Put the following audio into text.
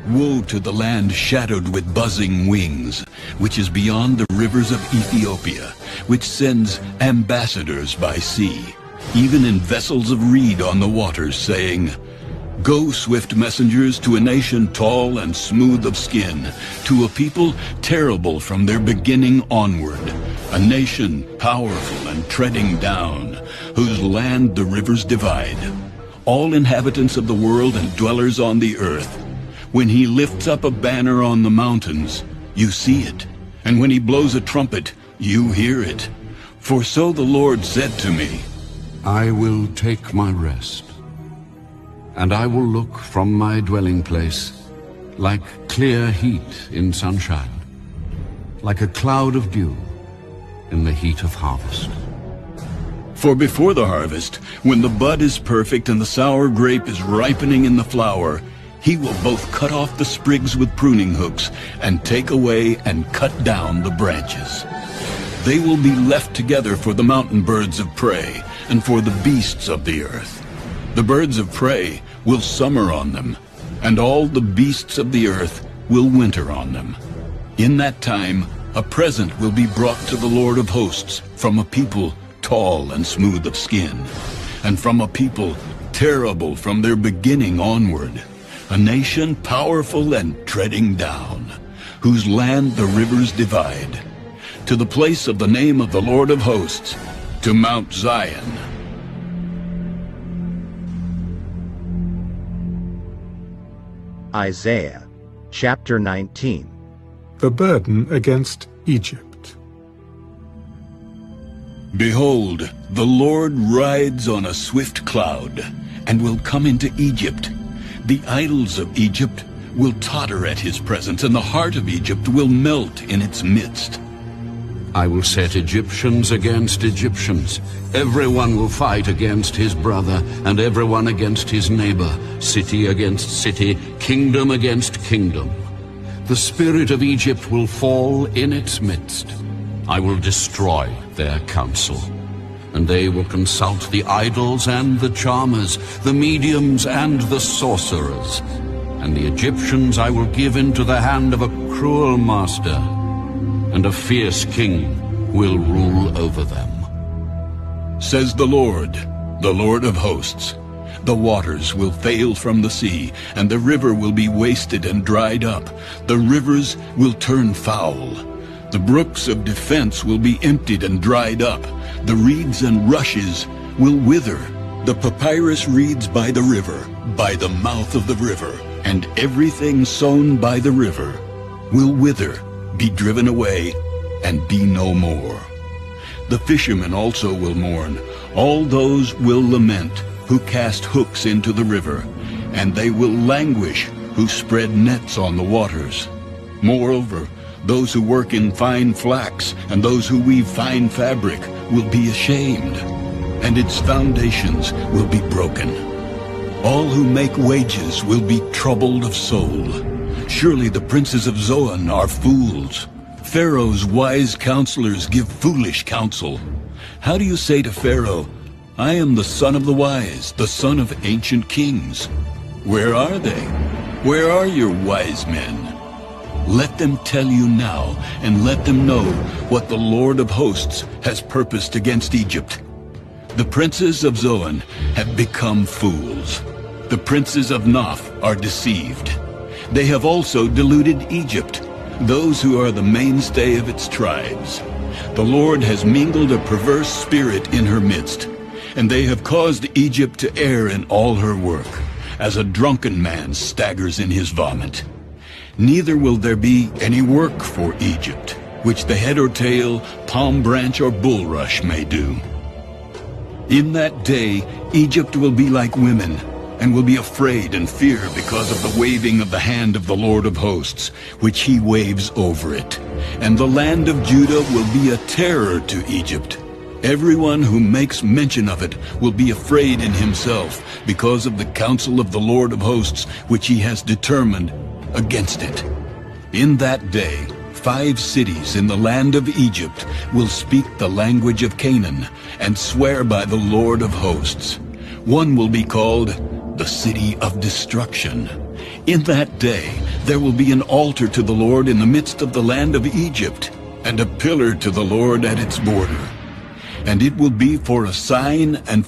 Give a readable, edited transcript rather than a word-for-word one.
Woe to the land shadowed with buzzing wings, which is beyond the rivers of Ethiopia, which sends ambassadors by sea, even in vessels of reed on the waters, saying, Go, swift messengers, to a nation tall and smooth of skin, to a people terrible from their beginning onward, a nation powerful and treading down, whose land the rivers divide. All inhabitants of the world and dwellers on the earth. When he lifts up a banner on the mountains, you see it, and when he blows a trumpet, you hear it. For so the Lord said to me, I will take my rest, and I will look from my dwelling place like clear heat in sunshine, like a cloud of dew in the heat of harvest. For before the harvest, when the bud is perfect and the sour grape is ripening in the flower, he will both cut off the sprigs with pruning hooks and take away and cut down the branches. They will be left together for the mountain birds of prey and for the beasts of the earth. The birds of prey will summer on them, and all the beasts of the earth will winter on them. In that time, a present will be brought to the Lord of hosts from a people tall and smooth of skin, and from a people terrible from their beginning onward, a nation powerful and treading down, whose land the rivers divide, to the place of the name of the Lord of hosts, to Mount Zion. Isaiah chapter 19. The burden against Egypt. Behold, the Lord rides on a swift cloud, and will come into Egypt. The idols of Egypt will totter at his presence, and the heart of Egypt will melt in its midst. I will set Egyptians against Egyptians. Everyone will fight against his brother, and everyone against his neighbor, city against city, kingdom against kingdom. The spirit of Egypt will fall in its midst. I will destroy their counsel, and they will consult the idols and the charmers, the mediums and the sorcerers. And the Egyptians I will give into the hand of a cruel master, and a fierce king will rule over them. Says the Lord of hosts, the waters will fail from the sea, and the river will be wasted and dried up. The rivers will turn foul. The brooks of defense will be emptied and dried up. The reeds and rushes will wither. The papyrus reeds by the river, by the mouth of the river, and everything sown by the river will wither, be driven away, and be no more. The fishermen also will mourn. All those will lament who cast hooks into the river, and they will languish who spread nets on the waters. Moreover, those who work in fine flax and those who weave fine fabric will be ashamed, and its foundations will be broken. All who make wages will be troubled of soul. Surely the princes of Zoan are fools. Pharaoh's wise counselors give foolish counsel. How do you say to Pharaoh, I am the son of the wise, the son of ancient kings? Where are they? Where are your wise men? Let them tell you now, and let them know what the Lord of hosts has purposed against Egypt. The princes of Zoan have become fools. The princes of Noph are deceived. They have also deluded Egypt, those who are the mainstay of its tribes. The Lord has mingled a perverse spirit in her midst, and they have caused Egypt to err in all her work, as a drunken man staggers in his vomit. Neither will there be any work for Egypt, which the head or tail, palm branch or bulrush may do. In that day, Egypt will be like women, and will be afraid and fear because of the waving of the hand of the Lord of hosts, which he waves over it. And the land of Judah will be a terror to Egypt. Everyone who makes mention of it will be afraid in himself because of the counsel of the Lord of hosts, which he has determined against it. In that day, 5 cities in the land of Egypt will speak the language of Canaan and swear by the Lord of hosts. One will be called the City of Destruction. In that day, There will be an altar to the Lord in the midst of the land of Egypt, and a pillar to the Lord at its border. And it will be for a sign and